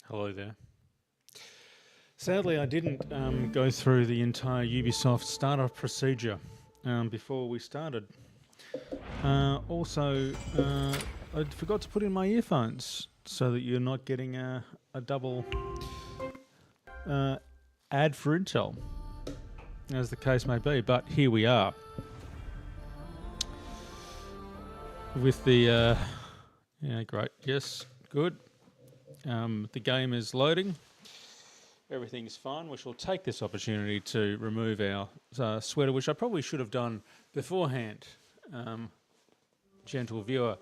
Hello there. Sadly, I didn't go through the entire Ubisoft startup procedure before we started. Also, I forgot to put in my earphones so that you're not getting a double ad for Intel, as the case may be. But here we are with the yeah, great, yes, good. The game is loading. Everything's fine. We shall take this opportunity to remove our sweater, which I probably should have done beforehand, gentle viewer,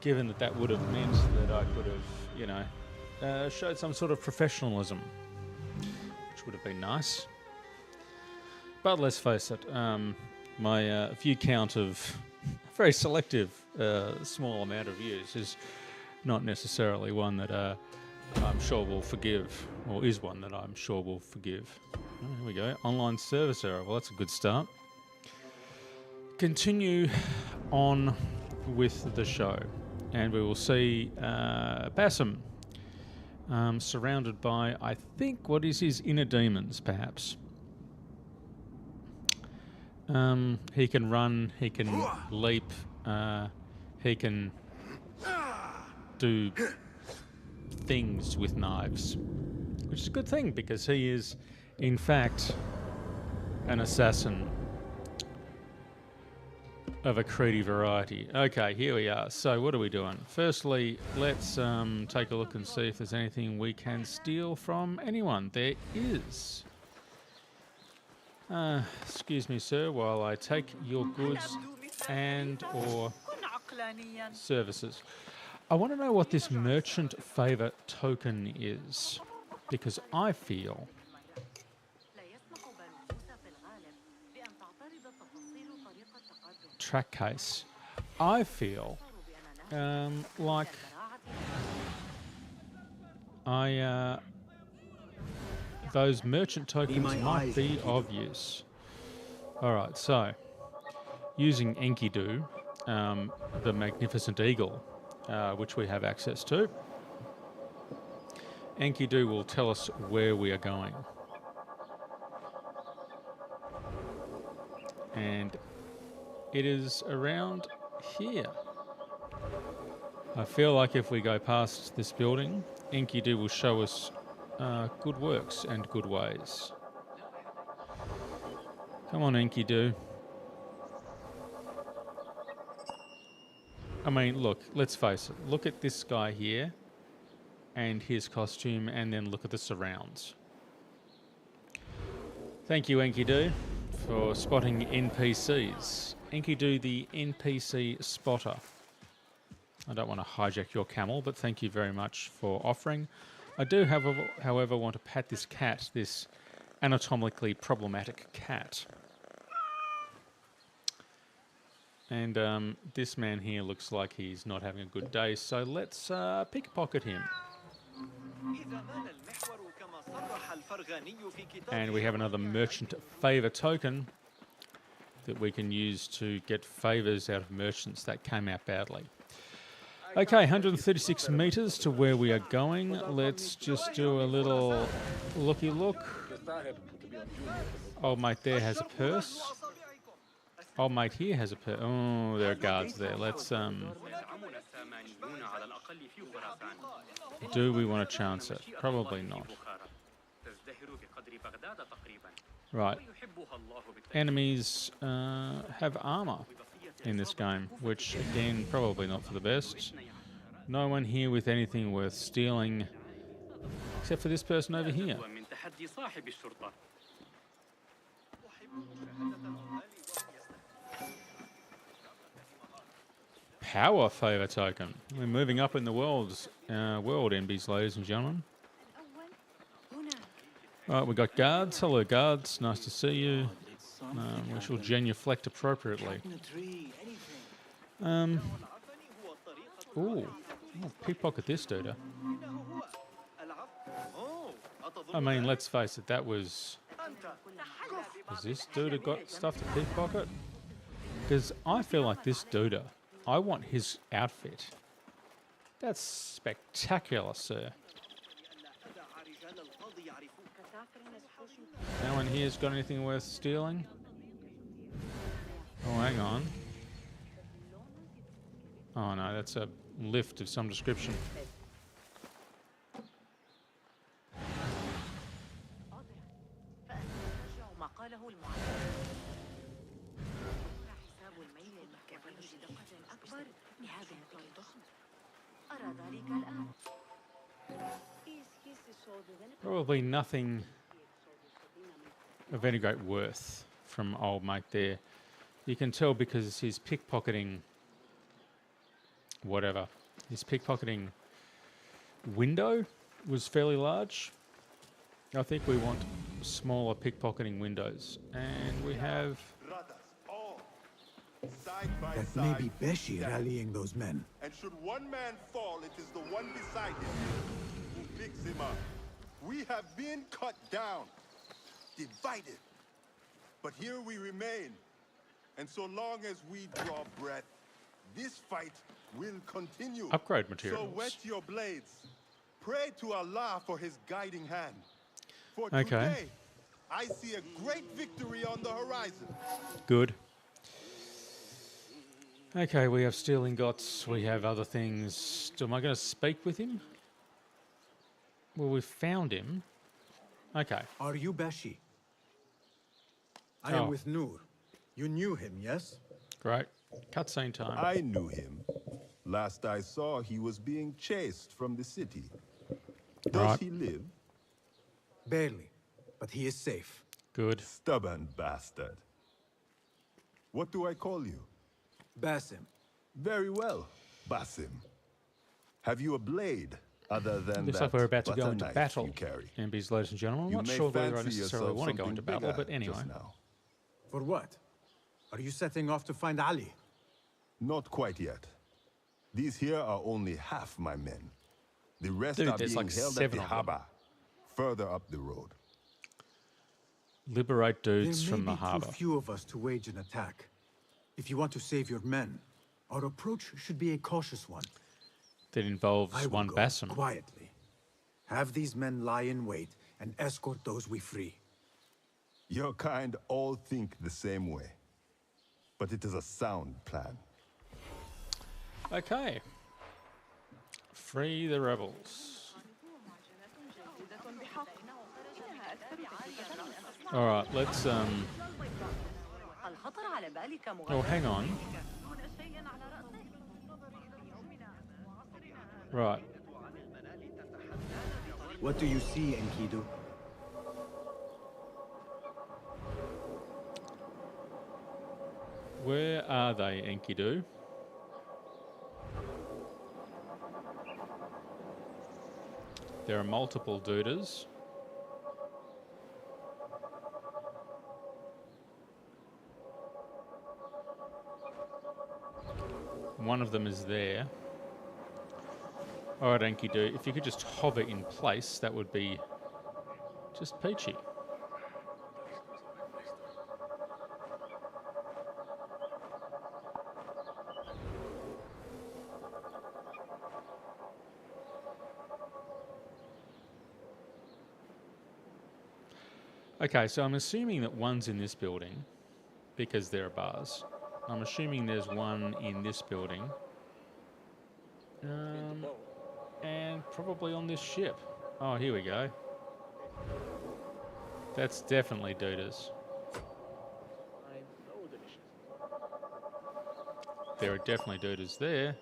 given that that would have meant that I could have, showed some sort of professionalism, which would have been nice. But let's face it, my view count of a very selective, small amount of views is not necessarily one that I'm sure will forgive, or is one that I'm sure will forgive. Oh, here we go. Online service error. Well, that's a good start. Continue on with the show, and we will see Bassam surrounded by, I think, what is his inner demons, perhaps. He can run, he can leap, he can do things with knives, which is a good thing because he is, in fact, an assassin of a creedy variety. Okay, here we are. So what are we doing? Firstly, let's take a look and see if there's anything we can steal from anyone. There is. Excuse me, sir, while I take your goods and or services. I want to know what this merchant favor token is, because I feel track case. I feel like those merchant tokens might be of use. All right, so using Enkidu, the magnificent eagle, which we have access to, Enkidu will tell us where we are going. And it is around here. I feel like if we go past this building, Enkidu will show us good works and good ways. Come on, Enkidu. I mean, look, let's face it. Look at this guy here and his costume, and then look at the surrounds. Thank you, Enkidu, for spotting NPCs. Enkidu, the NPC spotter. I don't want to hijack your camel, but thank you very much for offering. I do, however, want to pat this cat, this anatomically problematic cat. And this man here looks like he's not having a good day, so let's pickpocket him. And we have another merchant favor token that we can use to get favors out of merchants that came out badly. Okay, 136 meters to where we are going. Let's just do a little looky look. Old mate there has a purse. Old mate here has a purse. Oh, there are guards there. Let's do we want to chance it? Probably not. Right. Enemies have armor in this game, which again, probably not for the best. No one here with anything worth stealing, except for this person over here. Power favor token. We're moving up in the world, NBs, ladies and gentlemen. Right, we got guards. Hello, guards. Nice to see you. We shall genuflect appropriately. Ooh, I'll pickpocket this dude. I mean, let's face it, that was... Has this dude got stuff to pickpocket? Because I feel like this dude, I want his outfit. That's spectacular, sir. No one here's got anything worth stealing? Oh, hang on. Oh no, that's a lift of some description. Probably nothing of any great worth from old mate there. You can tell because he's pickpocketing whatever. His pickpocketing window was fairly large. I think we want smaller pickpocketing windows. And we have... That may be Beshi rallying those men. And should one man fall, it is the one beside him who picks him up. We have been cut down, divided. But here we remain. And so long as we draw breath, this fight will continue. Upgrade materials. So wet your blades. Pray to Allah for his guiding hand. For Okay. today, I see a great victory on the horizon. Good. Okay, we have steel ingots, we have other things. Am I going to speak with him? Well, we've found him. Okay. Are you Beshi? I am with Noor. You knew him, yes? Great. Cutscene time. I knew him. Last I saw, he was being chased from the city. Does he live? Barely, but he is safe. Good. Stubborn bastard. What do I call you? Basim. Very well, Basim. Have you a blade other than Looks that like we're about to go butter into knife battle. you carry? MBs, ladies and gentlemen. I'm You not may sure whether I fancy necessarily yourself want to go something into battle, bigger but anyway. just now. For what? Are you setting off to find Ali? Not quite yet. These here are only half my men. The rest Dude, are there's being like held at 7 the of them. Haba, further up the road. Liberate dudes There from may the be harbour. too few of us to wage an attack. If you want to save your men, our approach should be a cautious one. That involves I will one go Basim. quietly. Have these men lie in wait and escort those we free. Your kind all think the same way. But it is a sound plan. Okay. Free the rebels. Alright, let's oh, hang on. Right. What do you see, Enkidu? Where are they, Enkidu? There are multiple dudas. One of them is there. Alright, Enkidu, if you could just hover in place, that would be just peachy. Okay, so I'm assuming that one's in this building because there are bars. I'm assuming there's one in this building. And probably on this ship. Oh, here we go. That's definitely Dudas. There are definitely Dudas there.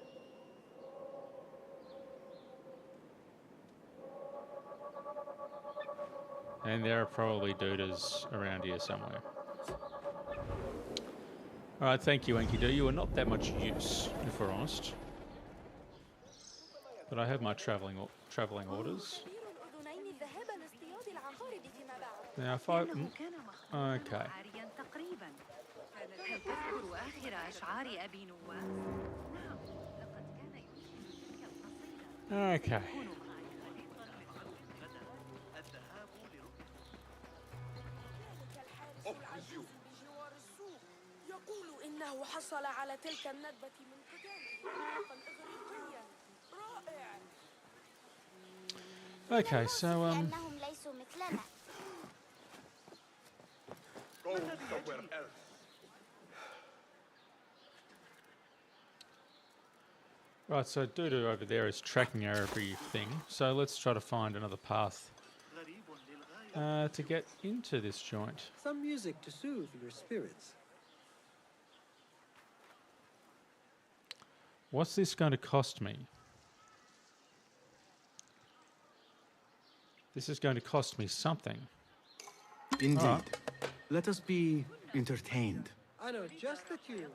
And there are probably Dudas around here somewhere. Alright, thank you, Enkidu. You are not that much use, if we're honest. But I have my travelling orders. Now, if I... Okay. Okay. يقول إنه حصل على تلك الندبة من قتال إغريقيا رائع. Okay, so لأنهم ليسوا مثلنا. Go somewhere else. Right, so Dudu over there is tracking everything. So let's try to find another path to get into this joint. Some music to soothe your spirits. What's this going to cost me? This is going to cost me something. Indeed. Alright. Let us be entertained. I know just the tune.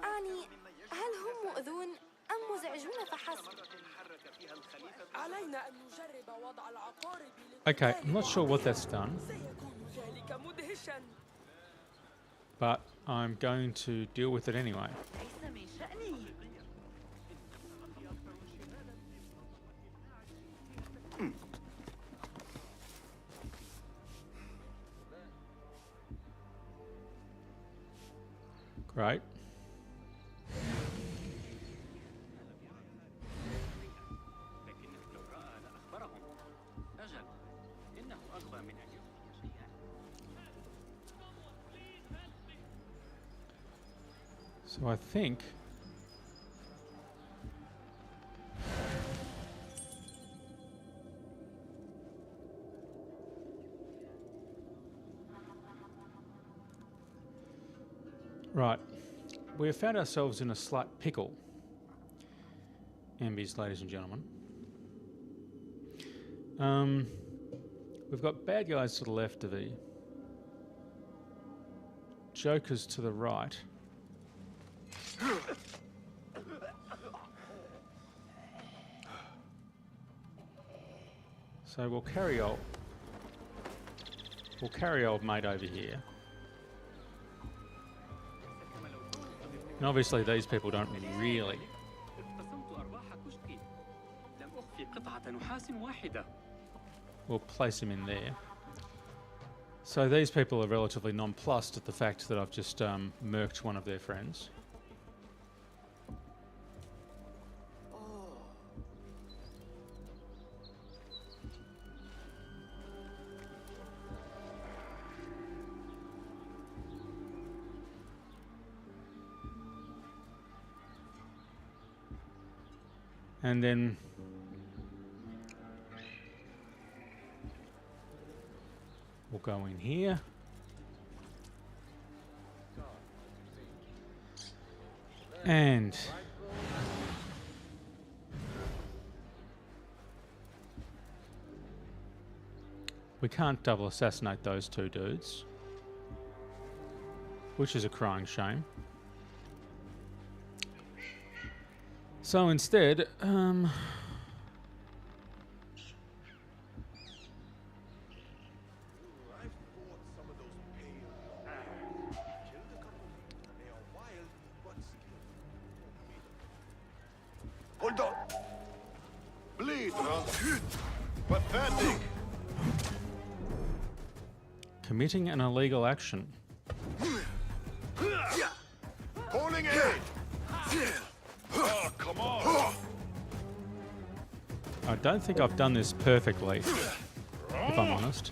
أعني هل هم مؤذون أم مزعجون فحسب؟ علينا أن نجرب وضع العقارب Okay, I'm not sure what that's done, سيكون ذلك مدهشا. but I'm going to deal with it anyway. Great. So I think right. We have found ourselves in a slight pickle, Ambies, ladies and gentlemen. We've got bad guys to the left of E, jokers to the right. So we'll carry old mate over here. And obviously these people don't really. We'll place him in there. So these people are relatively nonplussed at the fact that I've just murked one of their friends. And then we'll go in here. And we can't double assassinate those two dudes, which is a crying shame. So instead, Hold on. Bleed, huh? Pathetic. committing an illegal action. Calling aid. Oh, come on. I don't think I've done this perfectly, if I'm honest.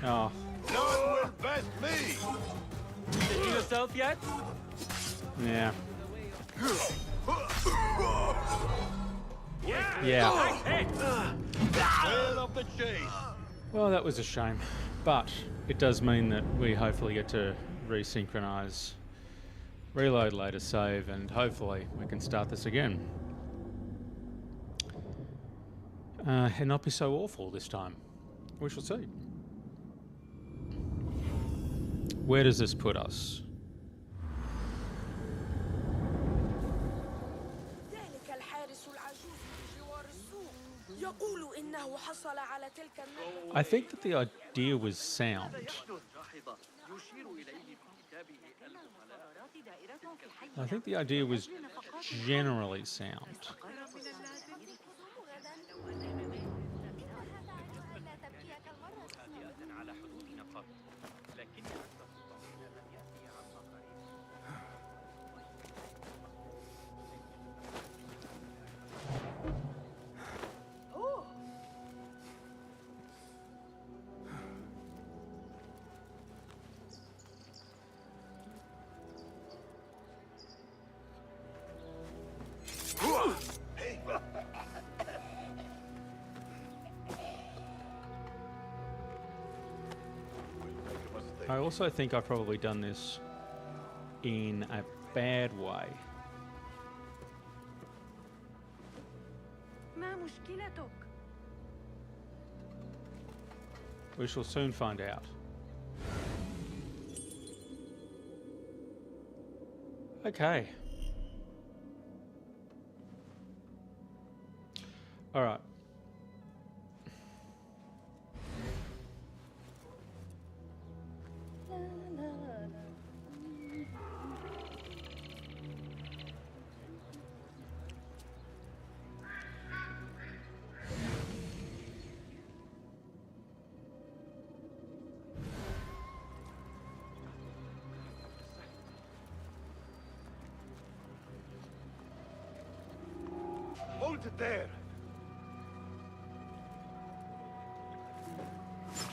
Oh, None will best me. Did you yourself yet? yeah. Yeah. Tail of the chase. Well, that was a shame. But it does mean that we hopefully get to resynchronize, reload later, save, and hopefully we can start this again. And not be so awful this time. We shall see. Where does this put us? ذلك الحارس العجوز بجوار السوق يقول إنه حصل على تلك الندبة. I think that the idea was sound. I think the idea was generally sound. I also think I've probably done this in a bad way. ما مشكلتك؟ We shall soon find out. Okay. All right. Hold it there.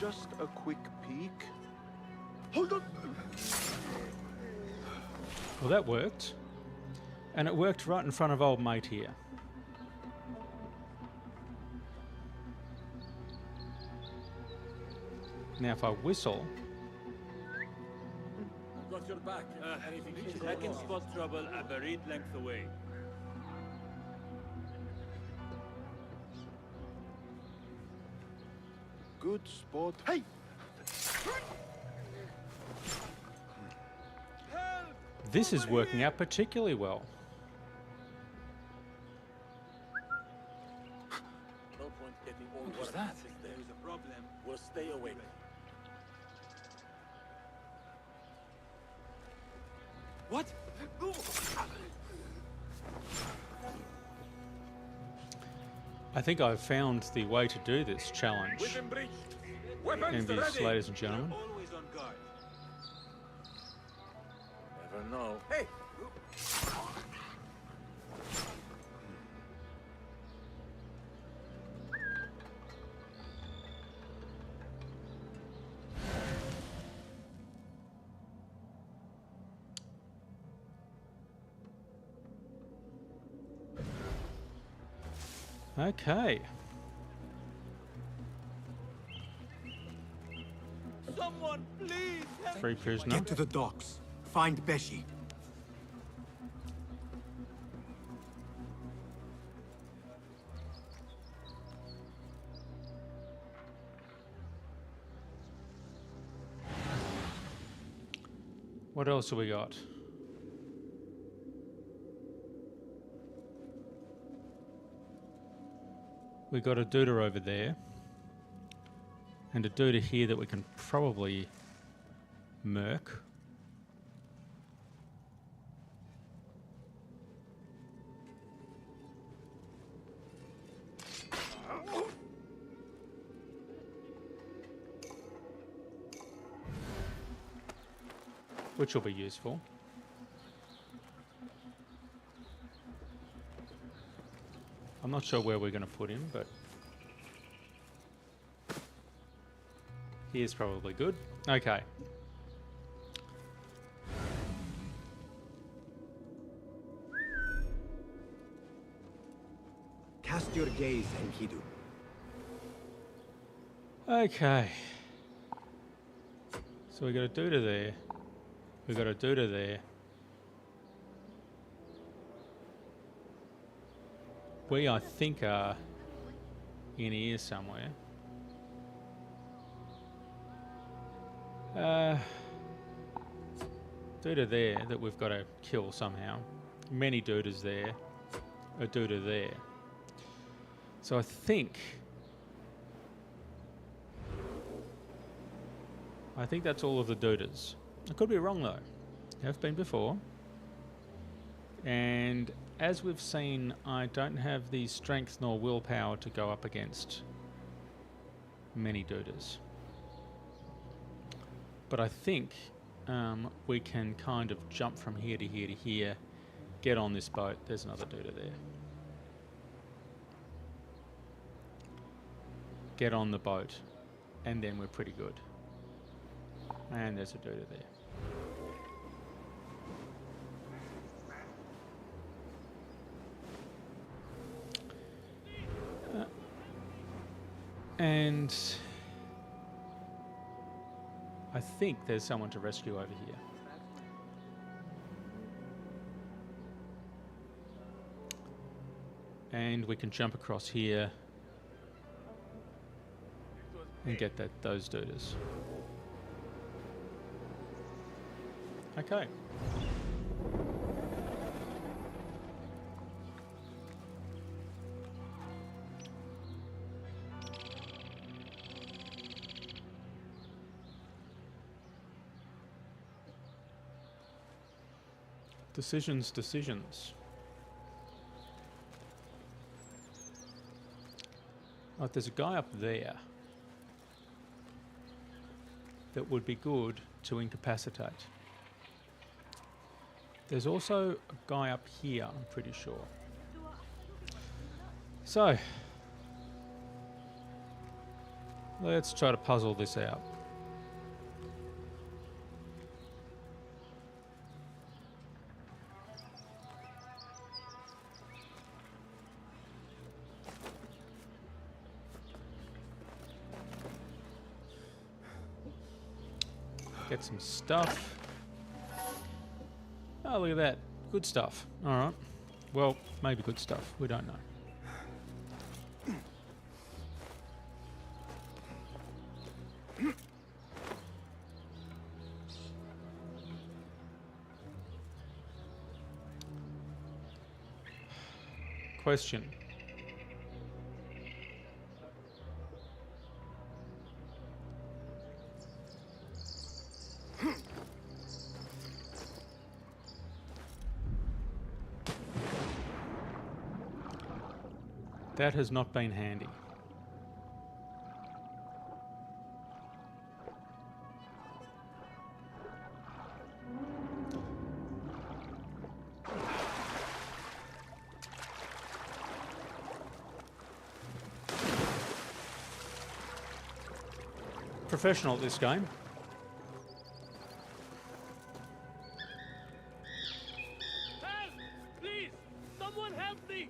Just a quick peek. Hold on. Well, that worked. And it worked right in front of old mate here. Now if I whistle... Got your back. I can spot trouble a buried length away. Good spot. Hey! This is working out particularly well. No point getting all What was that? If there is a problem, we'll stay away. What? I think I've found the way to do this challenge. Within breach. Weapons Envious, ready. ladies and gentlemen. Always on guard. Never know. Hey! Okay. Someone, please help. Free prisoner. Get to the docks. Find Beshi. What else have we got? We got a Duda over there. And a Duda here that we can probably murk. Which will be useful. I'm not sure where we're going to put him, but he is probably good. Okay. Cast your gaze, Enkidu. Okay. So we got a Duda there. We got a Duda there. We, I think, are in here somewhere. Duda there that we've got to kill somehow. Many Dudas there. A Duda there. So I think that's all of the Dudas. I could be wrong though. Have been before. And as we've seen, I don't have the strength nor willpower to go up against many Dudas. But I think we can kind of jump from here to here to here, get on this boat. There's another Duda there. Get on the boat, and then we're pretty good. And there's a Duda there. And I think there's someone to rescue over here. And we can jump across here and get those dudes. Okay. Decisions. Right, there's a guy up there that would be good to incapacitate. There's also a guy up here, I'm pretty sure. So, let's try to puzzle this out. Get some stuff. Oh, look at that. Good stuff. All right. Well, maybe good stuff. We don't know. Question. That has not been handy. Professional at this game. Help! Please! Someone help me!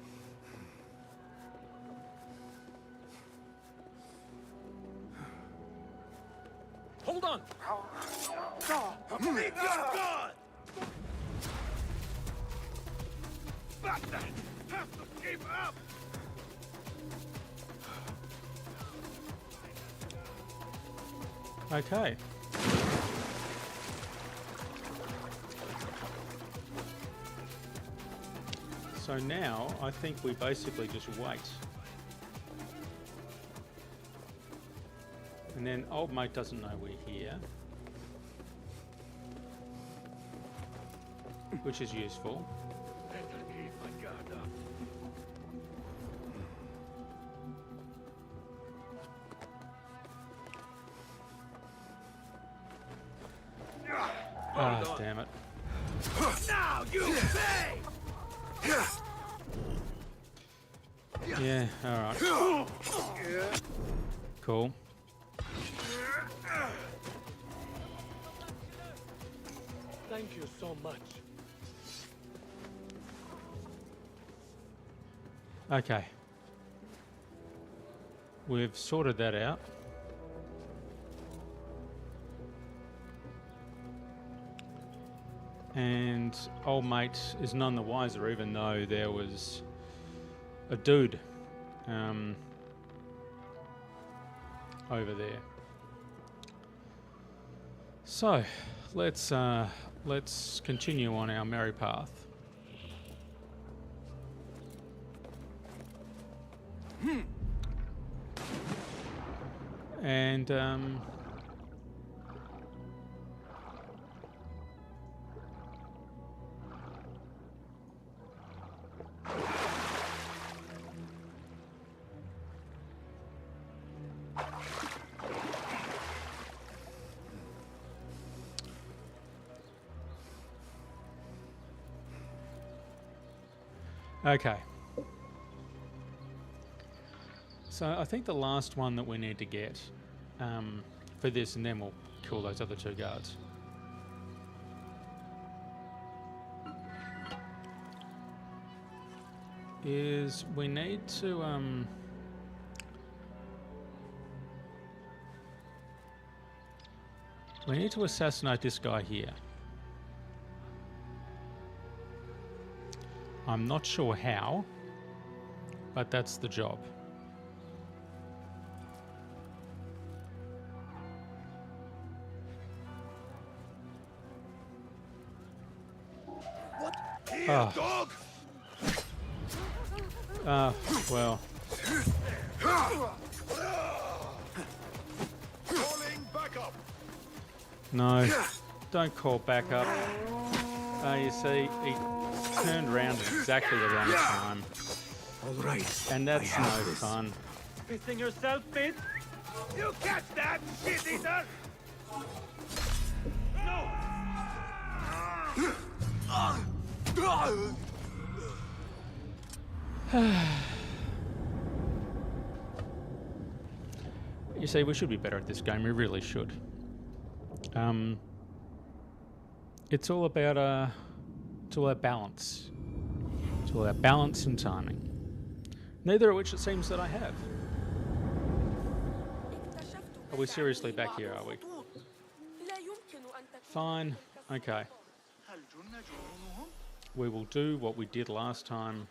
Hold on! Leave your gun! Baghdad! Have to keep up! Okay. So now I think we basically just wait. And then old mate doesn't know we're here, which is useful. Better keep my guard up. Ah, damn it. Now you pay! Yeah, alright. Cool. Thank you so much. Okay. We've sorted that out. And old mate is none the wiser, even though there was a dude over there. So let's continue on our merry path. And okay. So I think the last one that we need to get for this, and then we'll kill those other two guards, is we need to We need to assassinate this guy here. I'm not sure how, but that's the job. Here, dog! Well. Calling back up! No, don't call back up. You see, he turned around exactly the wrong time. All right. And that's I no have this. fun. Pissing yourself, Finn? You catch that, shit eater! No! You see, we should be better at this game. We really should. It's all about balance. It's all about balance and timing. Neither of which it seems that I have. Are we seriously back here, are we? Fine. Okay. We will do what we did last time.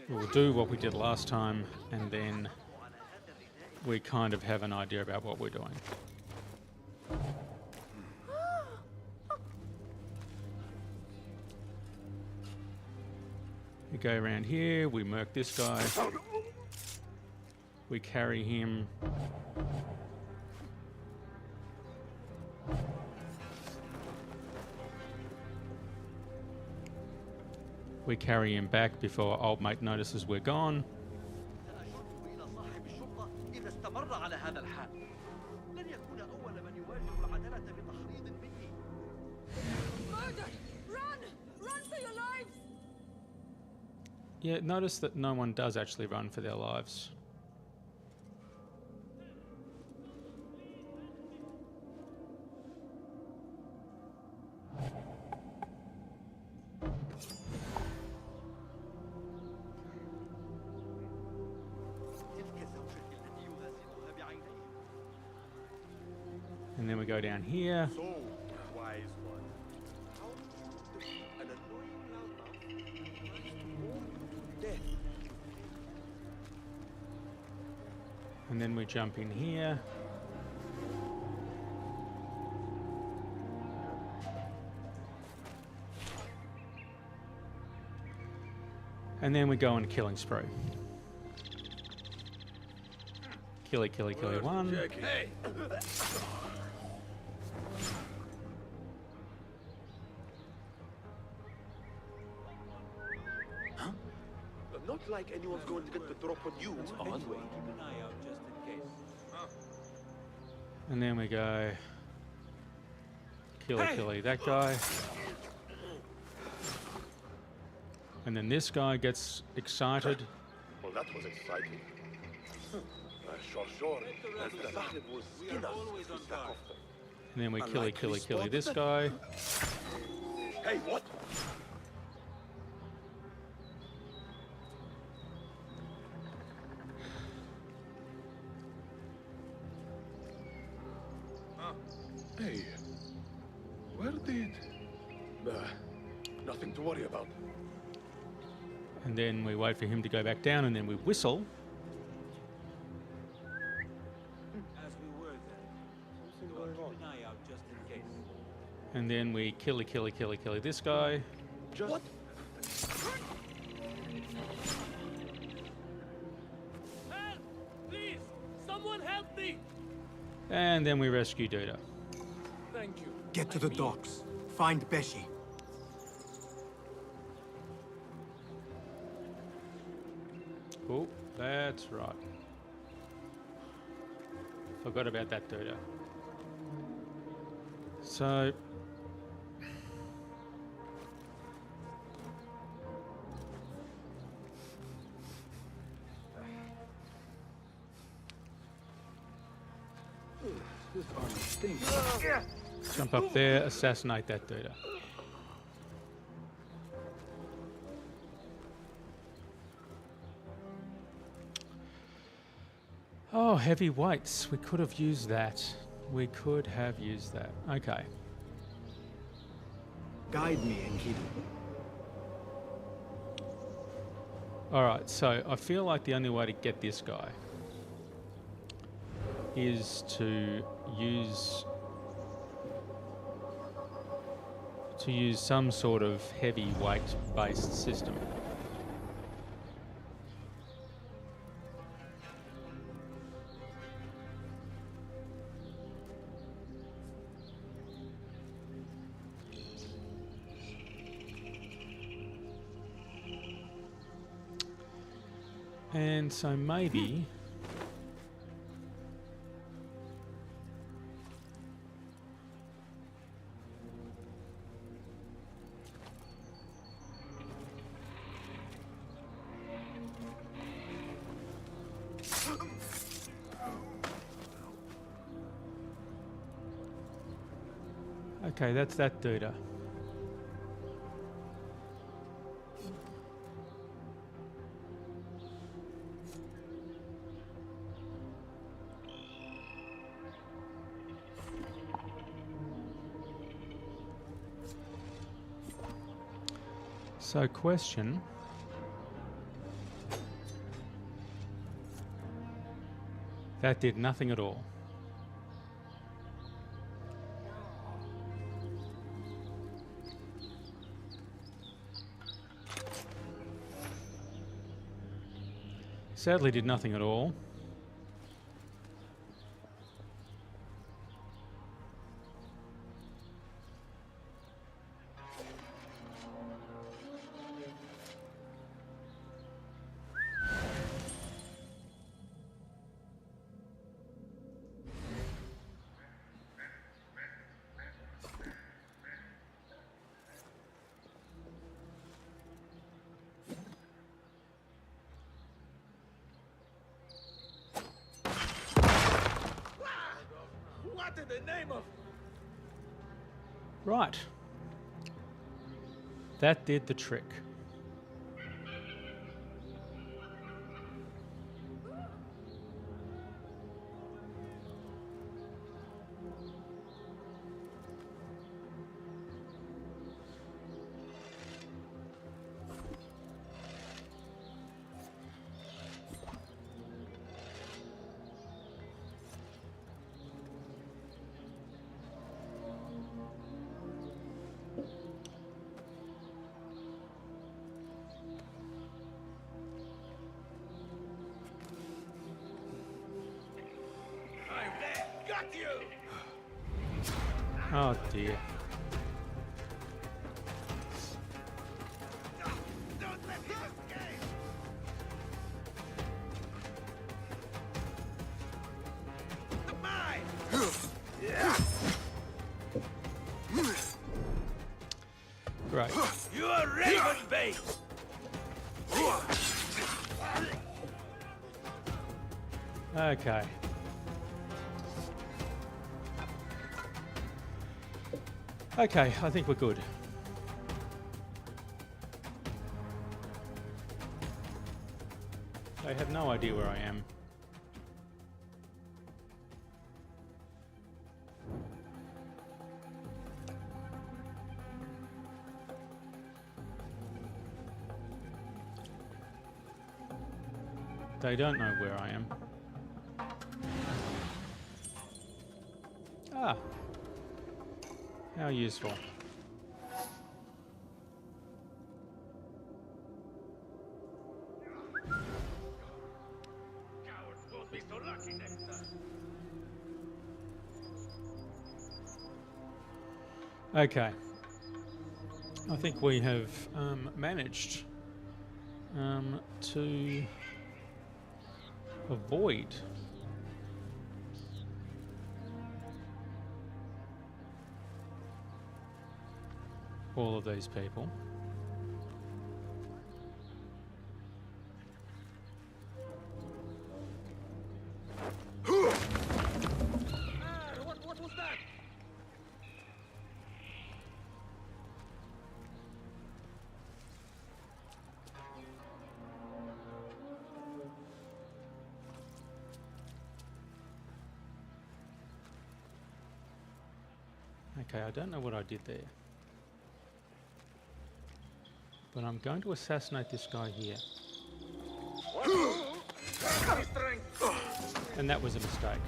We'll do what we did last time, and then we kind of have an idea about what we're doing. We go around here, we murk this guy. We carry him. We carry him back before old mate notices we're gone. Murder! Run! Run for your lives! Yeah, notice that no one does actually run for their lives. And then we go down here. So, wise one. An annoying loudmouth. Death. And then we jump in here. And then we go on a killing spree. Killy, killy, killy one. Hey! Not like anyone's going to get the drop on you anyway. Keep an eye out just in case. And then we go killy, killy that guy. And then this guy gets excited. Well, that was exciting. Sure. As the Sahib was skin us to stack off them. And then we killy, killy, killy this guy. Hey, what? Hey, where did... nothing to worry about. And then we wait for him to go back down, and then we whistle. As we were there. Keep an eye out just in case. And then we killy, killy, killy, killy this guy. Just... What? Help! Please! Someone help me! And then we rescue Duda. Thank you. Get to the docks. Find Beshi. Oh, that's right. Forgot about that Duda. So... This army stinks. jump up there, assassinate that Duda. Oh, heavy weights. We could have used that. We could have used that. Okay. Guide me, Enkidu. Alright, so I feel like the only way to get this guy is to use some sort of heavy weight based system. And so maybe okay, that's that dude. So question. That did nothing at all. Sadly did nothing at all. What in the name of... Right. That did the trick. Got you! Oh dear. Don't let him escape! The mine! Great. You are raven bait! Okay. Okay, I think we're good. They have no idea where I am. They don't know where I am. Ah. How useful. Cowards won't be so lucky next time. Okay. I think we have managed to avoid all of these people. What was that? Okay, I don't know what I did there. But I'm going to assassinate this guy here. And that was a mistake.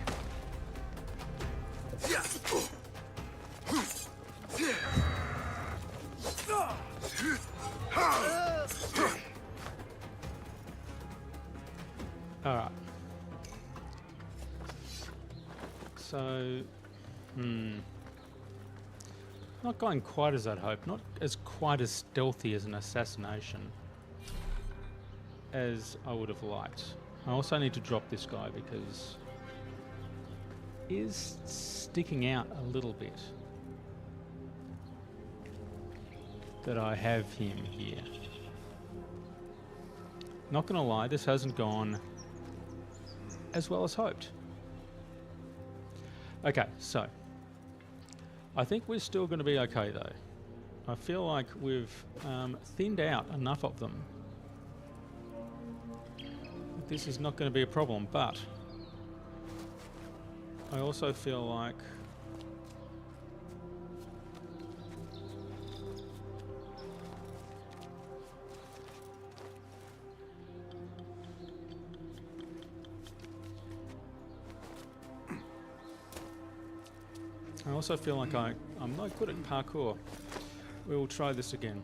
Alright. So, not going quite as I'd hoped, not as quite as stealthy as an assassination as I would have liked. I also need to drop this guy because he is sticking out a little bit that I have him here. Not gonna lie, this hasn't gone as well as hoped. Okay, so I think we're still going to be okay though. I feel like we've thinned out enough of them. This is not going to be a problem, but I also feel like I'm not good at parkour. We will try this again.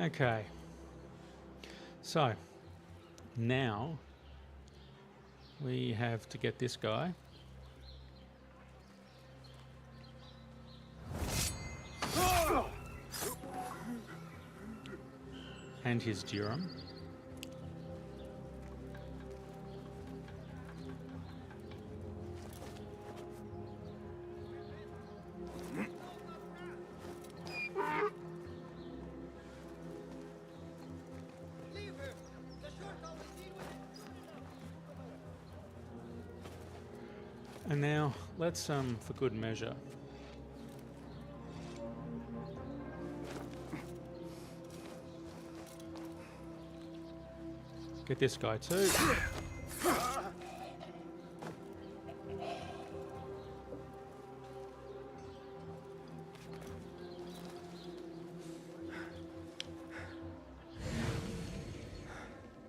Okay, so now we have to get this guy. And his Durham. And now, let's, for good measure, get this guy too.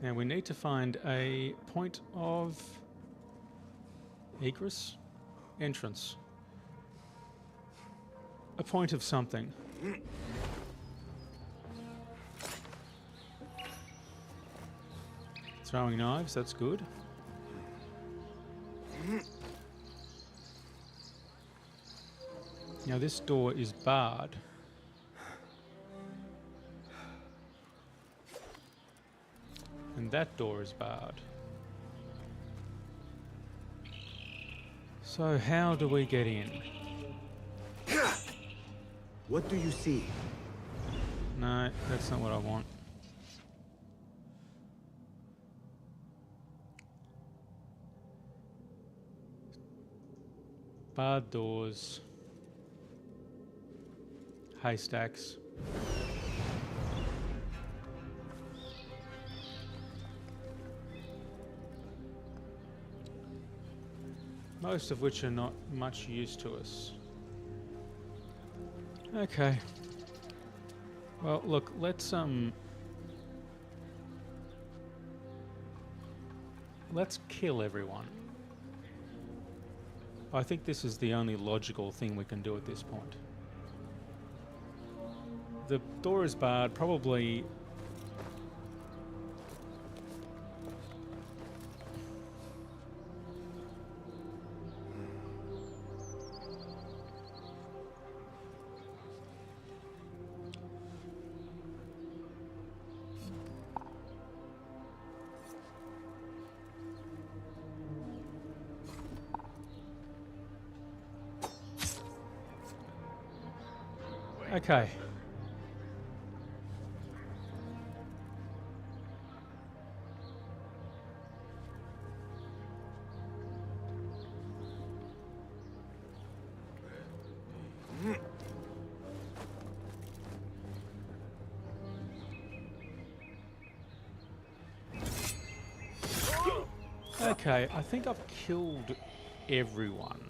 Now we need to find a point of egress? Entrance. A point of something. Throwing knives, that's good. Now this door is barred. And that door is barred. So how do we get in? What do you see? No, that's not what I want. Barred doors. Haystacks. Most of which are not much use to us. Okay. Well, look, let's kill everyone. I think this is the only logical thing we can do at this point. The door is barred, probably. Okay. Okay, I think I've killed everyone,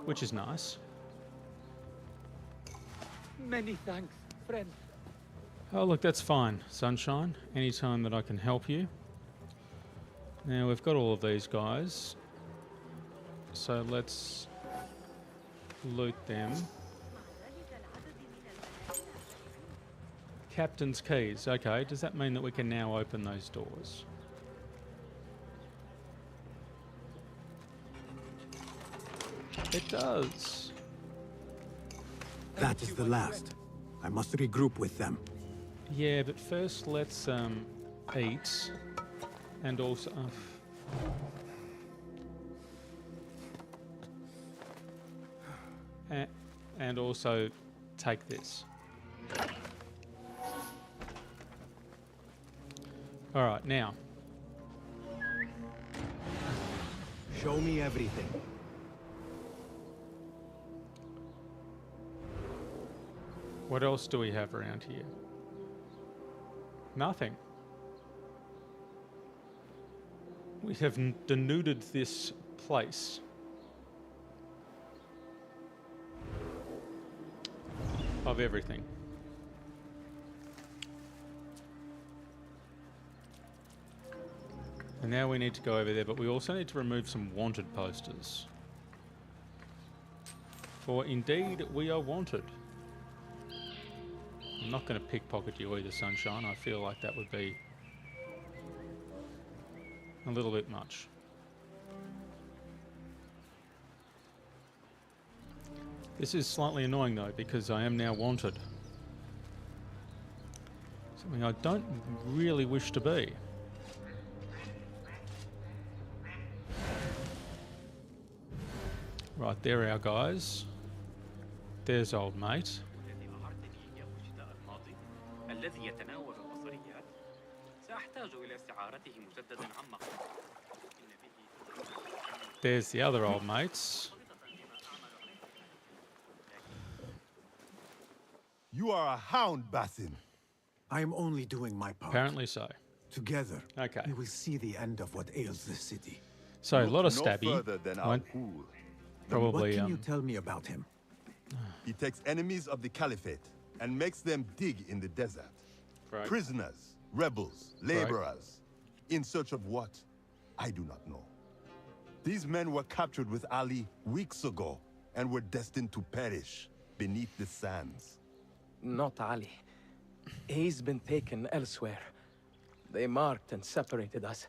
which is nice. Many thanks, friend. Oh, look, that's fine, Sunshine. Anytime that I can help you. Now, we've got all of these guys. So let's loot them. Captain's keys. Okay, does that mean that we can now open those doors? It does. That is the last. I must regroup with them. Yeah, but first let's eat and also and also take this. All right, now. Show me everything. What else do we have around here? Nothing. We have denuded this place. Of everything. And now we need to go over there, but we also need to remove some wanted posters. For indeed, we are wanted. I'm not going to pickpocket you either, Sunshine. I feel like that would be a little bit much. This is slightly annoying though, because I am now wanted. Something I don't really wish to be. Right, there our guys. There's old mate. الذي يتناول البصريات سأحتاج إلى استعارته مجددا عما There's the other old mates. You are a hound, Basin. I am only doing my part. Apparently so. Together, Okay. we will see the end of what ails this city. So a lot of No stabby. further than our One- pool. Probably What can you tell me about him? He takes enemies of the Caliphate and makes them dig in the desert. Right. Prisoners, rebels, laborers. In search of what? I do not know. These men were captured with Ali weeks ago and were destined to perish beneath the sands. Not Ali. He's been taken elsewhere. They marked and separated us.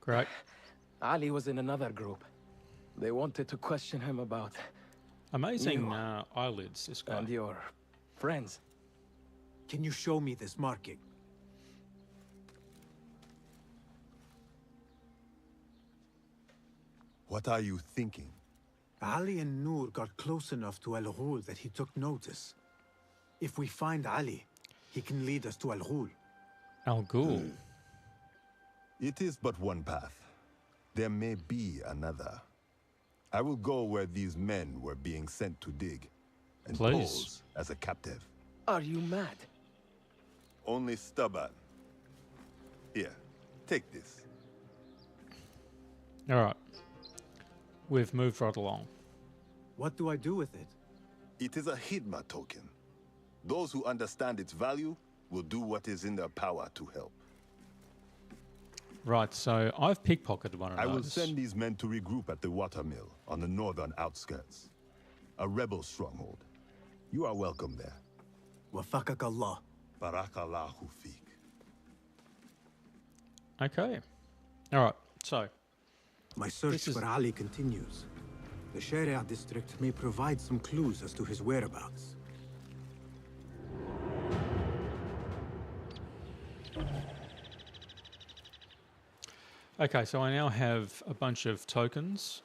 Great. Ali was in another group. They wanted to question him about... Amazing You. eyelids, this guy. and your friends. Can you show me this marking? What are you thinking? Ali and Noor got close enough to Al Ghul that he took notice. If we find Ali, he can lead us to Al Ghul. Al Ghul. It is but one path. There may be another. I will go where these men were being sent to dig and Please. pose as a captive. Are you mad? Only stubborn. Here, take this. All right. We've moved right along. What do I do with it? It is a Hidma token. Those who understand its value will do what is in their power to help. Right, so I've pickpocketed one of I will those. send these men to regroup at the watermill on the northern outskirts. A rebel stronghold. You are welcome there. Wafakak Allah. Barakallahu feek. Okay. All right, so My search This is- for Ali continues. The Sharia district may provide some clues as to his whereabouts. okay, so I now have a bunch of tokens,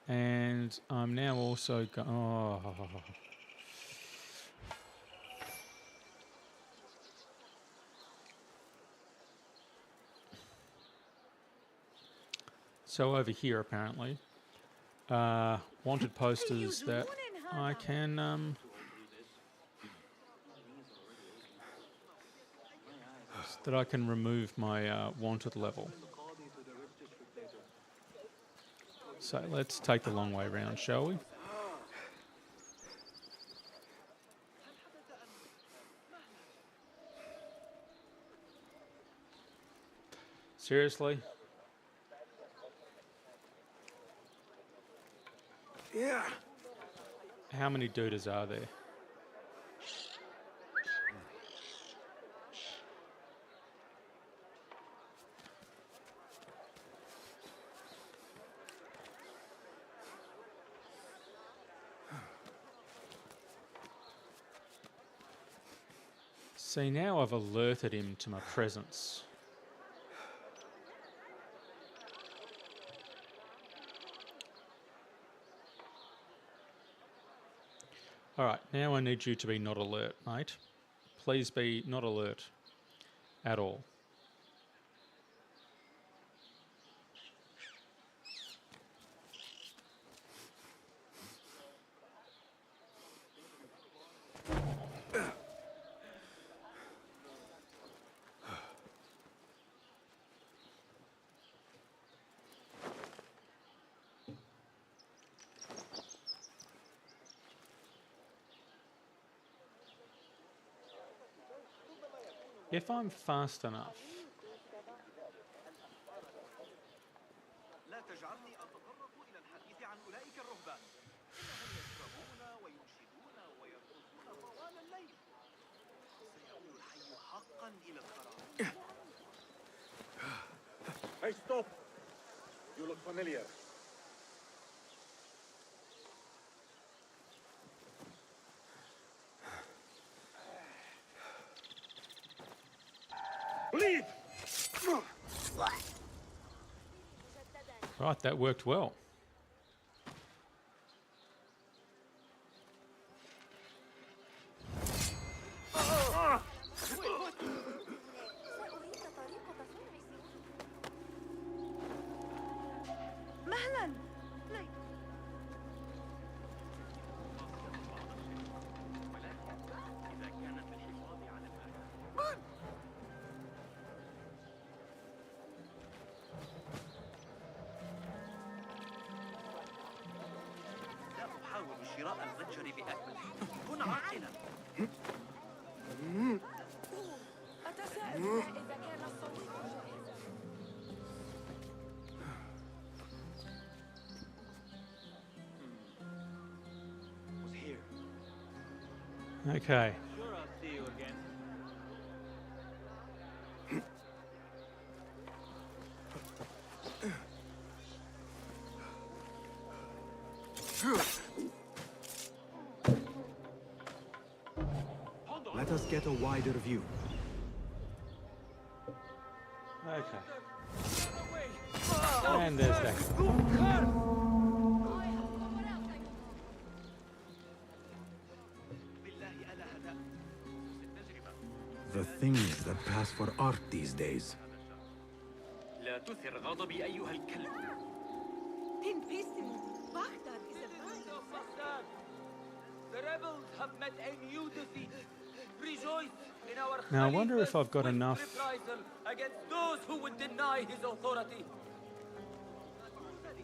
and And I'm now also going... Oh. So over here, apparently, wanted posters that I can... that I can remove my wanted level. So let's take the long way round, shall we? Seriously? Yeah. How many dudas are there? See, now I've alerted him to my presence. Alright, now I need you to be not alert, mate. Please be not alert at all. If I'm fast enough, لا تجعلني أتطرق إلى الحديث عن أولئك الرهبان إنهم يشربون وينشدون ويرقصون طوال الليل سيعود الحي حقا إلى الخراب. Hey, stop! You look familiar. Leave! right, that worked well. مهلا. لا أحاول شراء المتجر بأكمله. كن عاقلا. أتساءل إذا كان الصديق جاهزا. Was here. Okay. Sure, I'll see you again. Let us get a wider view. Okay. And there's that. بالله ألا هدأ. The things that pass for art these days. لا تثر غضبي أيها الكلب. Baghdad is a Baghdad. The rebels have met a new defeat. Rejoice in our Now, I wonder if Khalifa's I've got swift enough- reprisal against those who would deny his authority.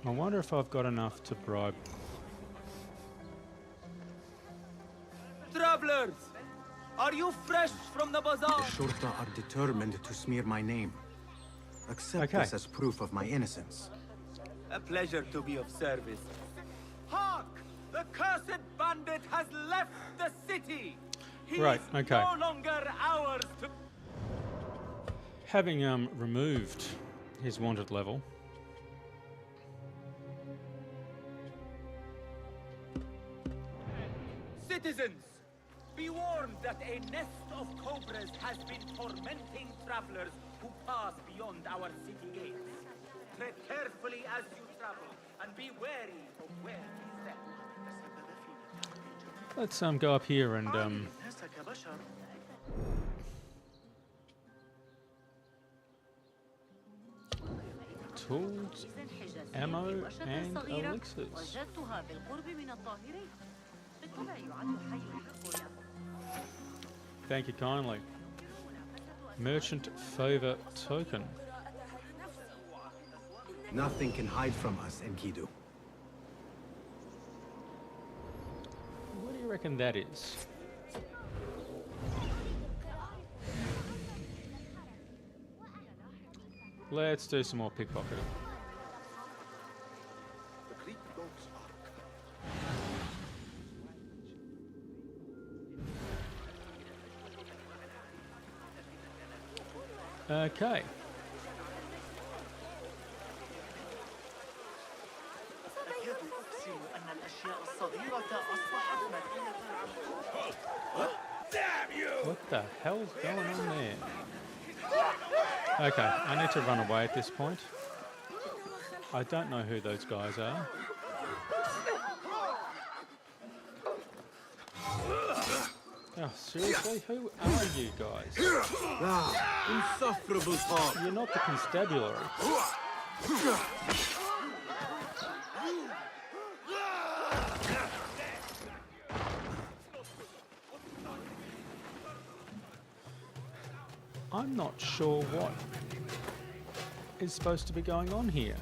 I wonder if I've got enough to bribe. Travelers, are you fresh from the bazaar? The Shurta are determined to smear my name. Accept Okay. this as proof of my innocence. A pleasure to be of service. Hark! The cursed bandit has left the city. He Right, is okay. no longer ours to... Having removed his wanted level, Citizens, be warned that a nest of cobras has been tormenting travelers who pass beyond our city gates. Tread carefully as you travel, And be wary of where he steps. Let's go up here and الناس كبشر. tools, ammo, and elixirs. وجدتها بالقرب من الطاهرين. بالطبع يعد الحي الحق. Thank you kindly. Merchant favor token. Nothing can hide from us, Enkidu. What do you reckon that is? Let's do some more pickpocketing. The Greek goats are. Okay. أكاد أقسم أن الأشياء الصغيرة أصبحت مدينة What the hell's going on there? Okay, I need to run away at this point. I don't know who those guys are. Oh, seriously? Who are you guys? Insufferable talk. You're not the constabulary. I'm not sure what is supposed to be going on here.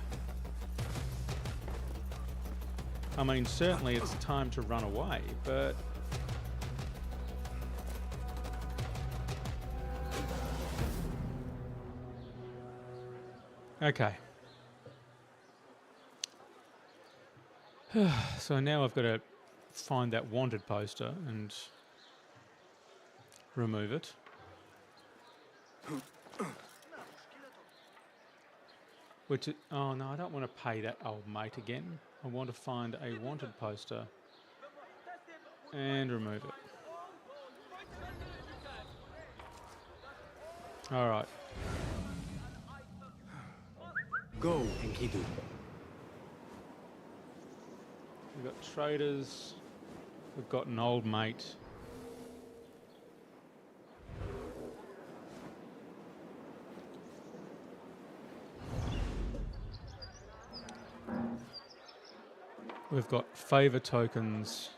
I mean, certainly it's time to run away, but... Okay. So now I've got to find that wanted poster and remove it. Oh no, I don't want to pay that old mate again. I want to find a wanted poster and remove it. All right. Go, Enkidu. We've got traders. We've got an old mate. We've got favour tokens.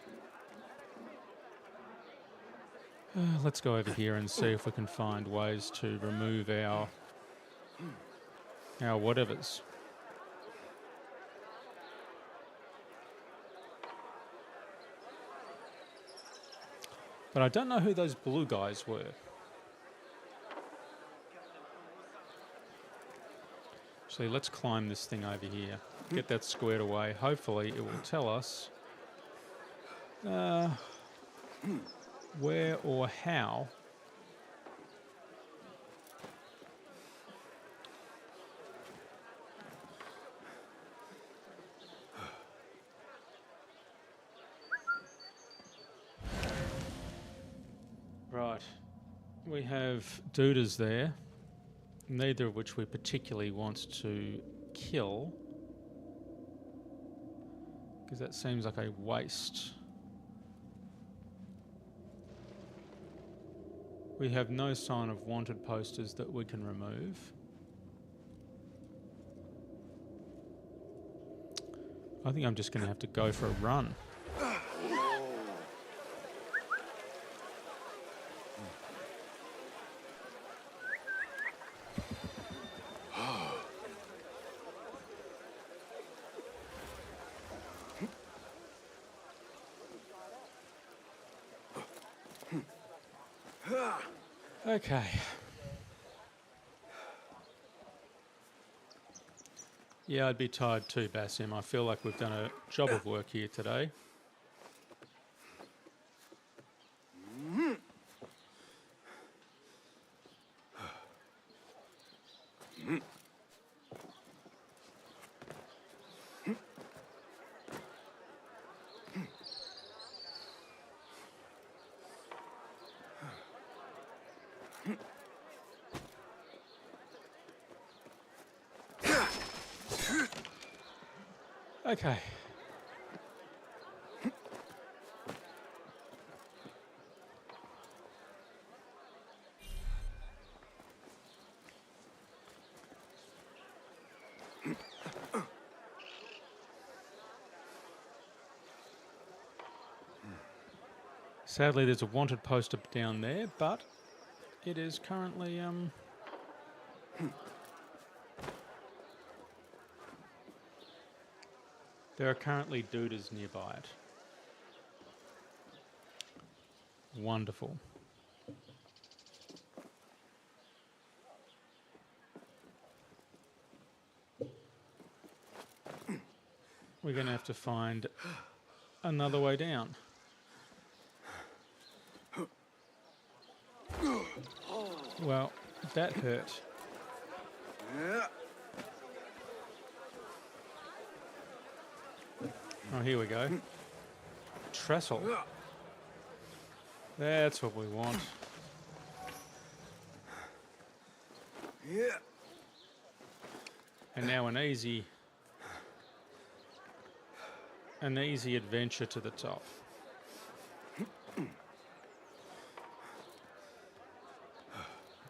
Let's go over here and see if we can find ways to remove our whatevers. But I don't know who those blue guys were. Actually, let's climb this thing over here. Get that squared away. Hopefully it will tell us where or how right. We have dudas there, neither of which we particularly want to kill, because that seems like a waste. We have no sign of wanted posters that we can remove. I think I'm just going to have to go for a run. Okay. Yeah, I'd be tired too, Basim. I feel like we've done a job of work here today. Okay. Sadly, there's a wanted poster down there, but it is currently there are currently dooders nearby it. Wonderful. We're going to have to find another way down. Well, that hurt. Oh, here we go. Trestle. That's what we want. And now an easy adventure to the top.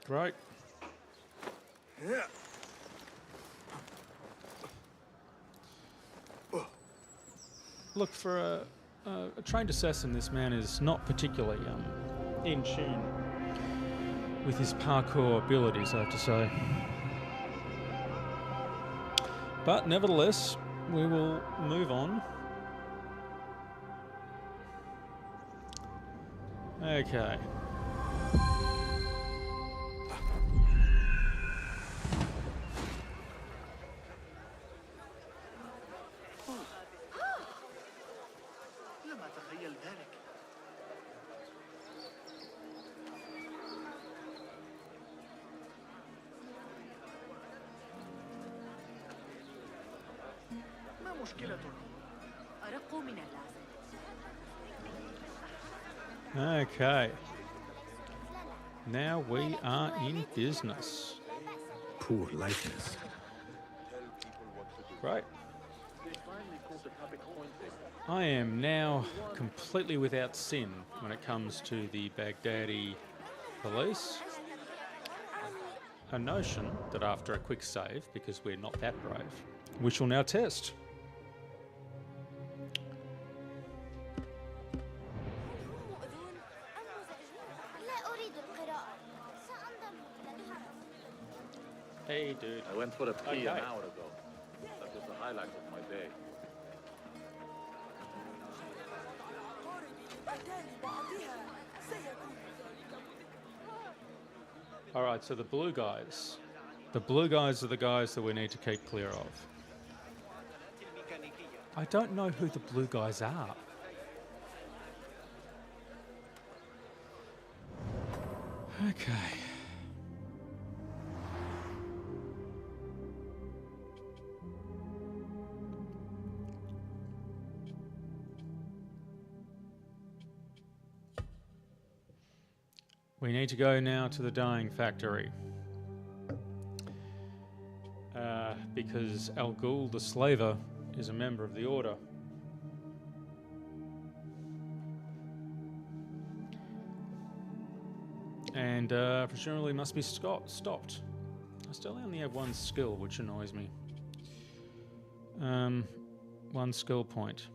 Great. Look, for a trained assassin, this man is not particularly in tune with his parkour abilities, I have to say. But nevertheless, we will move on. Okay. لم أتخيل ذلك. ما مشكلته؟ أرق من اللازم. Okay. Now we are in business. Poor likeness. Right. I am now completely without sin when it comes to the Baghdadi police. A notion that after a quick save, because we're not that brave, we shall now test. Hey, dude. I went for a pee an Okay. hour ago. That was the highlight of my day. All right, so the blue guys. The blue guys are the guys that we need to keep clear of. I don't know who the blue guys are. Okay. We need to go now to the dyeing factory. Because Al Ghul, the slaver, is a member of the Order. And presumably must be stopped. I still only have one skill, which annoys me. One skill point.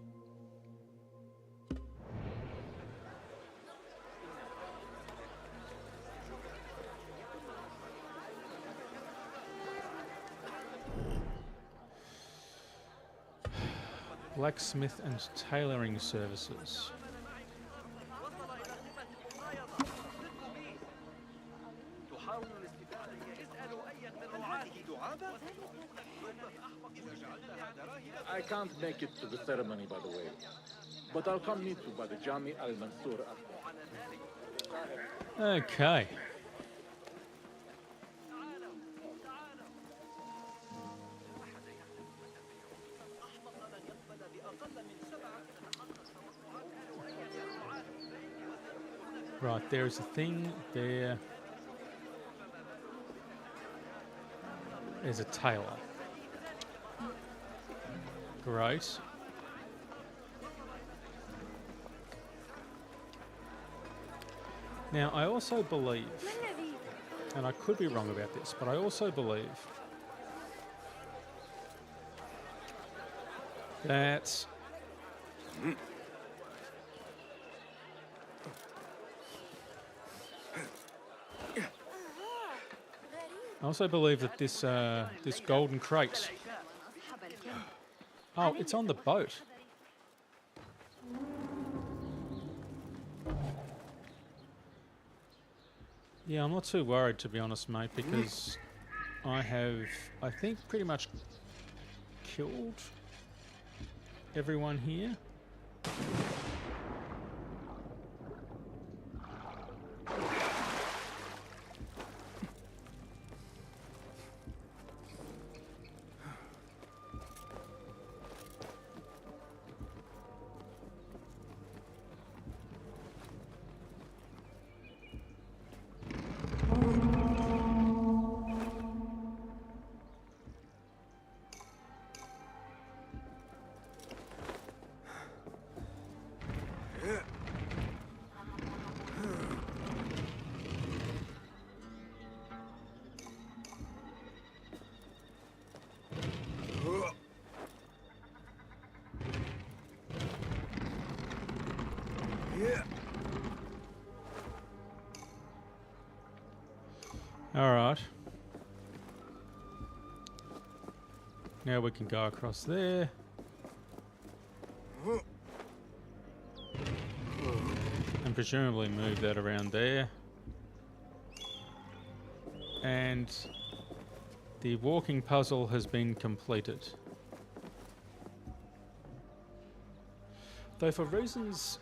Blacksmith and tailoring services. I can't make it to the ceremony, by the way. But I'll come meet you by the Jami al-Mansur. Okay. Right, there's a thing there. There's a tailor. Great. Now, I also believe, and I could be wrong about this, but I also believe that this golden crate. Oh, it's on the boat. Yeah, I'm not too worried, to be honest, mate, because I have, I think, pretty much killed everyone here. All right. Now we can go across there. And presumably move that around there. And the walking puzzle has been completed. Though for reasons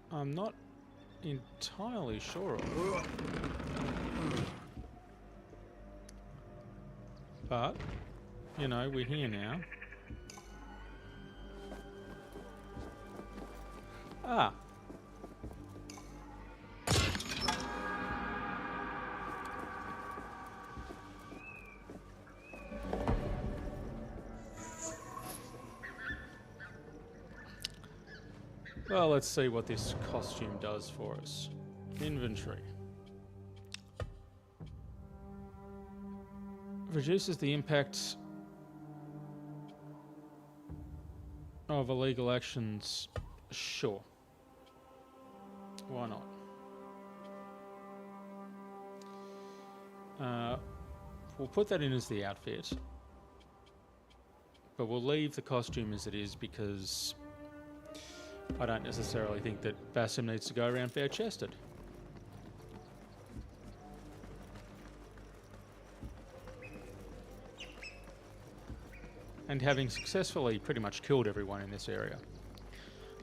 I'm not entirely sure of. But, you know, we're here now. Ah. Well, let's see what this costume does for us. Inventory. Reduces the impact of illegal actions. Sure. Why not? We'll put that in as the outfit. But we'll leave the costume as it is because I don't necessarily think that Basim needs to go around bare-chested. And having successfully pretty much killed everyone in this area,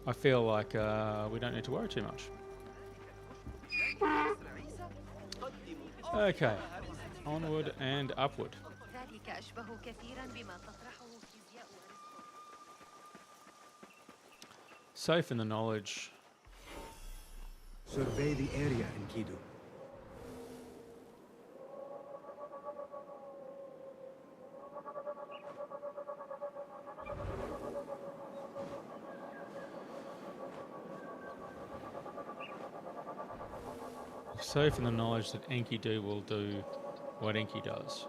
I feel like we don't need to worry too much. Okay, onward and upward. Safe in the knowledge. Survey the area, Enkidu. Safe in the knowledge that Enkidu will do what Enki does.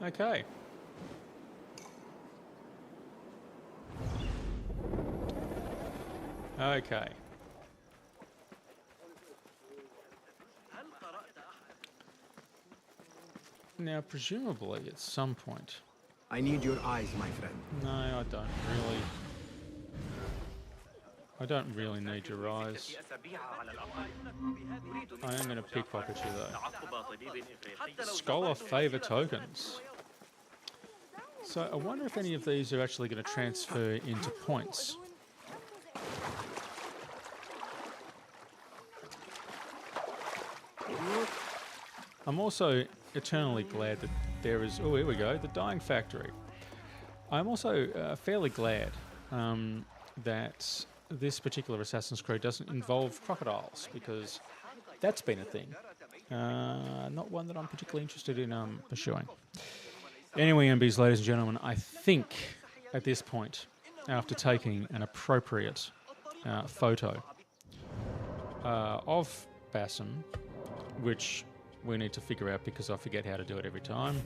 Okay. Okay. Now, presumably, at some point... I need your eyes, my friend. No, I don't really. I don't really need your eyes. I am going to pickpocket you, though. Scholar favor tokens. So, I wonder if any of these are actually going to transfer into points. I'm also eternally glad that there is... Oh, here we go. The dyeing factory. I'm also fairly glad that this particular Assassin's Creed doesn't involve crocodiles, because that's been a thing. Not one that I'm particularly interested in pursuing. Anyway, MBs, ladies and gentlemen, I think at this point, after taking an appropriate photo of Bassam, which we need to figure out because I forget how to do it every time.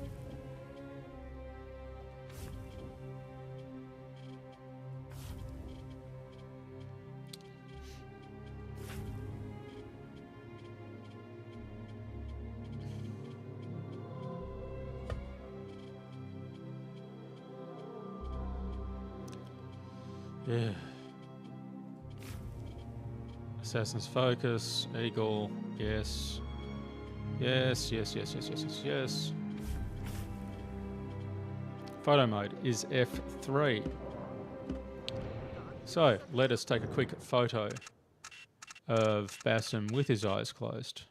Yeah. Assassin's Focus, Eagle, yes. Yes, yes, yes, yes, yes, yes, yes. Photo mode is F3. So, let us take a quick photo of Bassam with his eyes closed.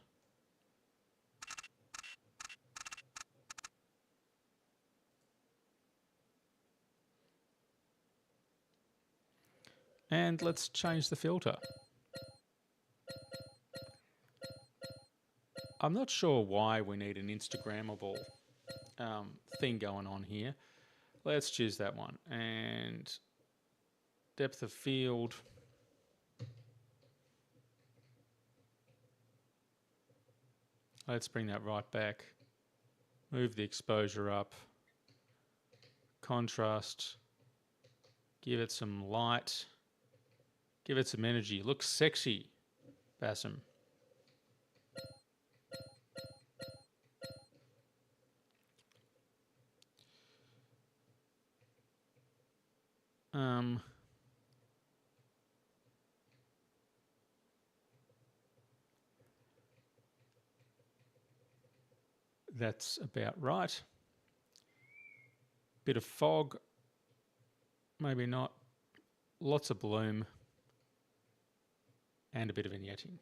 And let's change the filter. I'm not sure why we need an Instagrammable thing going on here. Let's choose that one. And depth of field. Let's bring that right back. Move the exposure up. Contrast. Give it some light. Give it some energy. Looks sexy, Bassam. That's about right. Bit of fog, maybe not. Lots of bloom, and a bit of vignetting.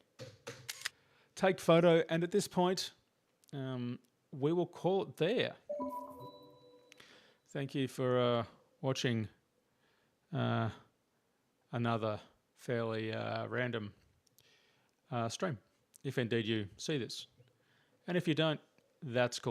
Take photo, and at this point, we will call it there. Thank you for watching another fairly random stream, if indeed you see this. And if you don't, that's cool.